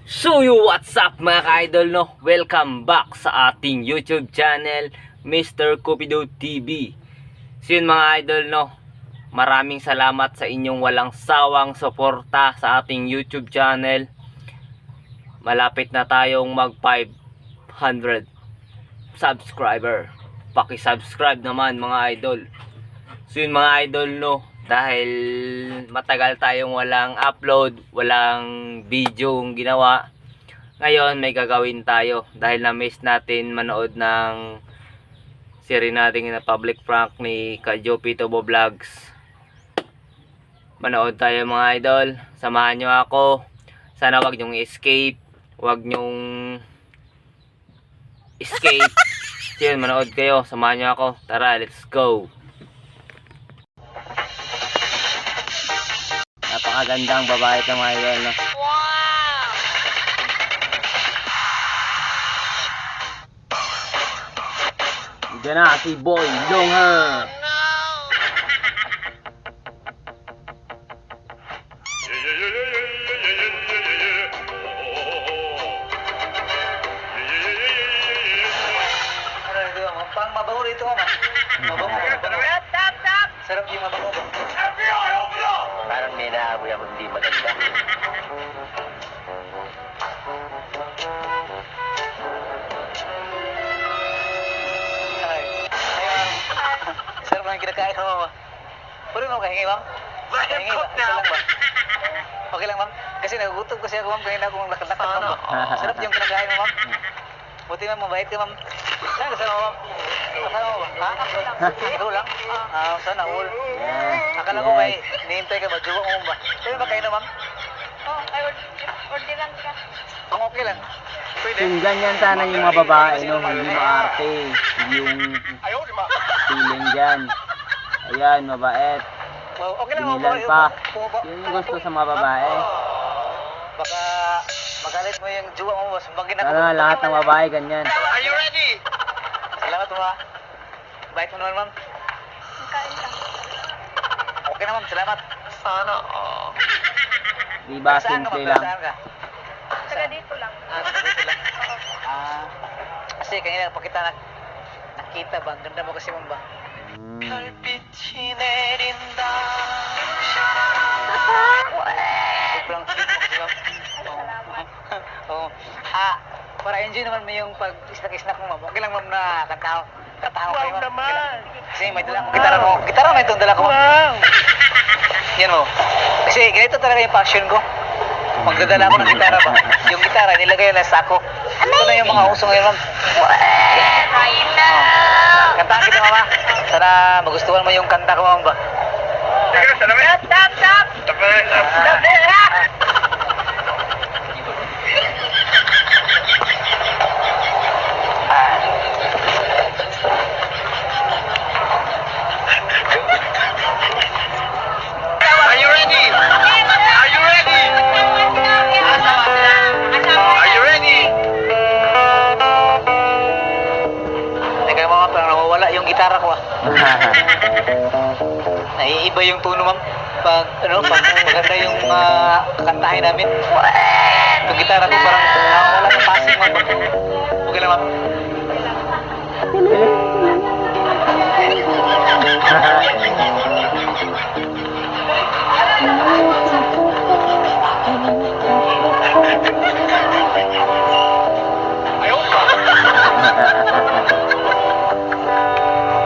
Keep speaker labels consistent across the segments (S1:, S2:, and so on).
S1: So what's up mga ka-idol, no? Welcome back sa ating YouTube channel, Mr. Cupido TV. So yun mga idol, no? Maraming salamat sa inyong walang sawang suporta sa ating YouTube channel. Malapit na tayong mag 500 subscriber. Paki-subscribe naman mga idol. So yun mga idol, no? Dahil matagal tayong walang upload, walang video yung ginawa. Ngayon may gagawin tayo dahil na-miss natin manood ng series natin na public prank ni Kajopi Tobo Vlogs. Manood tayo mga idol. Samahan nyo ako. Sana wag nyong escape. Wag nyong escape. So yun, manood kayo. Samahan nyo ako. Tara, let's go. Napakagandang babae ito mga idol, no?
S2: Wow!
S1: Diyan na si Boy Longhair.
S3: Pang mabango dito mama. Mabango.
S2: Tap!
S3: Sarap yung mabango ba?
S1: Parang may naaboy ako hindi maganda.
S3: Ay. Ayun. Sarap lang yung kinakain ko mama. Pwede mo kahingi ma'am? Kahingi ba? Isa lang ba? Okay lang ma'am? Kasi nagugutom kasi ako ma'am. Kanina akong lakad-lakad ma'am. Sarap yung kinakain mo ma'am. Buti ma'am, mabait ka ma'am. Saan kasama mo ma'am? Kasama mo ba? Ha? Ikaw lang? Sana all. Akala ko may nihintay ka ba? Jowa mo ba? Pwede ba kayo na ma'am?
S2: Oh, ay orderan ka.
S3: Kung okay lang. Pwede.
S1: Yung ganyan sana yung mga babae, no? Hindi maarte. Yung feeling dyan. Ayan, mabait.
S3: Oh, okay lang
S1: Binilan pa. Yun yung gusto sa mga babae.
S3: Baka magalit mo yung jowa mo boss. Magin ako.
S1: Sana lahat ng babae ganyan.
S3: Are you ready? Salamat mo ha. Bait mo naman ma'am.
S2: Kain ka.
S3: Okay na ma'am, salamat. Sana.
S1: Diba, simple lang.
S3: Saan ka?
S2: Taga dito lang.
S3: Dito lang. Kasi kanina pakita nakita ba? Ang ganda mo kasi ma'am ba? 별빛이 내린다. Sobrang cute mo kasi ma'am. Oo. Para enjoy naman mo yung pag-snack-snack mo ma'am. Okay lang ma'am na kantaho kayo ma'am.
S2: naman.
S3: Kasi may dala akong gitara mo. Gitara mo itong dala ko ma'am. Yan mo. Kasi ganito talaga yung passion ko. Magdadala ako ng gitara ba? Yung gitara nilagay na sa sako. Ito na yung mga uso ngayon ma'am.
S2: Right now.
S3: Kantahan kita mama. Sana magustuhan mo yung kanta ko ma'am ba?
S2: Tap!
S3: Are you ready? Are you ready? Are you ready? Teka mama, parang nawawala yung gitara ko ah. Naiiba yung tono ma'am. Pag maganda yung kakantahin namin. Yung gitara ko parang nawawala ng passing ma'am. Okay lang ma'am.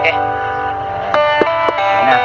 S3: Okay.
S1: Ayan na.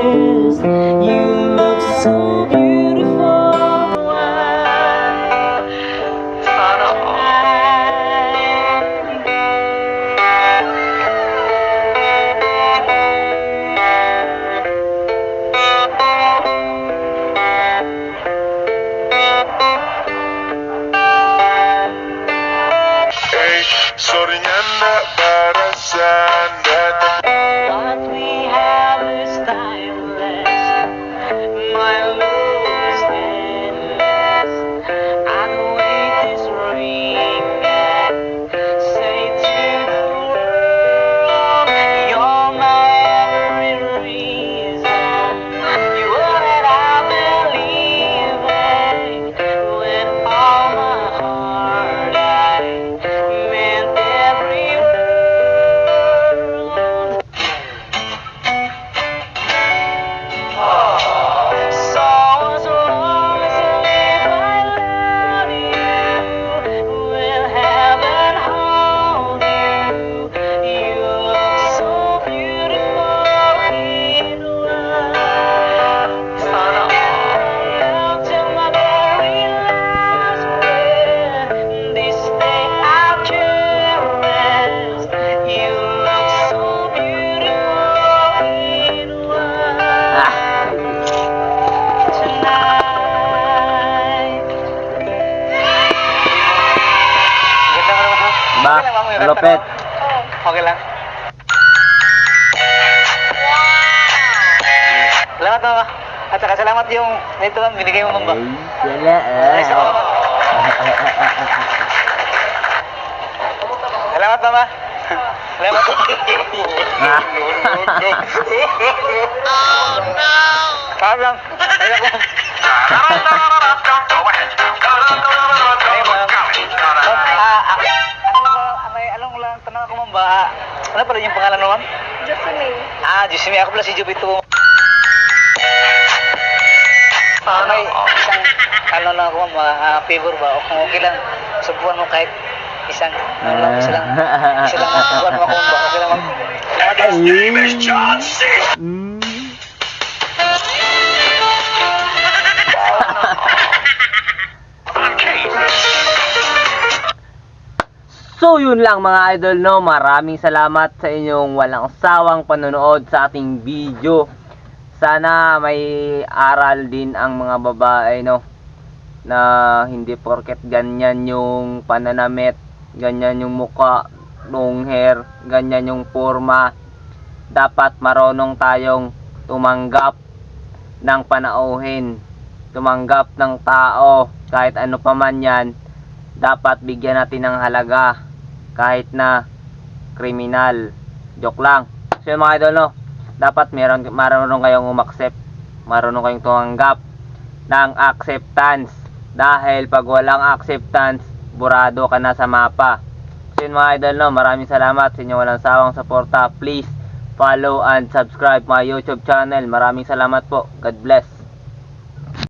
S1: wrist. You look so beautiful.
S4: Sorry na para sa
S1: What we have is timeless. My love is endless. And the weight is ringing. Say to the world, you're my every reason. You are that I believe in. With all my heart, I meant every word. So as long as I live, I love you. Will heaven hold you? You look so beautiful in love. Love till my very last breath. This day I'll cherish. You look so beautiful in love. Tonight.
S3: Ganda mo naman.
S1: Ba,
S3: Okay lang, ma'am, yung
S1: malupit.
S3: kanta, ma'am? Okay lang. Salamat, mama. At saka salamat yung ito, ma'am, binigay mo, ma'am ba?
S1: Wala
S3: Ay, salamat. Salamat, mama. Salamat. Paham lang. Kaya ko. Ay, ma'am. Anong lang, tanong ako, ma'am ba? Ano pala yung pangalan mo, ma'am?
S2: Josephine.
S3: Jisime. Ako pala si Jupito. May isang, ano lang ako, ma'am, favor ba? O kung okay lang, subuhan mo kahit isang, ano lang, isa lang, subuhan mo ako, ma'am ba? Okay lang, ma'am. Salamat, ma'am.
S1: So yun lang mga idol, no. Maraming salamat sa inyong walang sawang panonood sa ating video. Sana may aral din ang mga babae, no, na hindi porket ganyan yung pananamit, ganyan yung muka, long hair, ganyan yung forma. Dapat marunong tayong tumanggap ng panauhin, tumanggap ng tao, kahit ano pa man yan. Dapat bigyan natin ng halaga kahit na kriminal. Joke lang. So yun mga idol, no, dapat marunong kayong umaksep, marunong kayong tumanggap ng acceptance. Dahil pag walang acceptance, burado ka na sa mapa. So yun mga idol, no, maraming salamat sa inyong walang sawang suporta. Please follow and subscribe my YouTube channel. Maraming salamat po. God bless.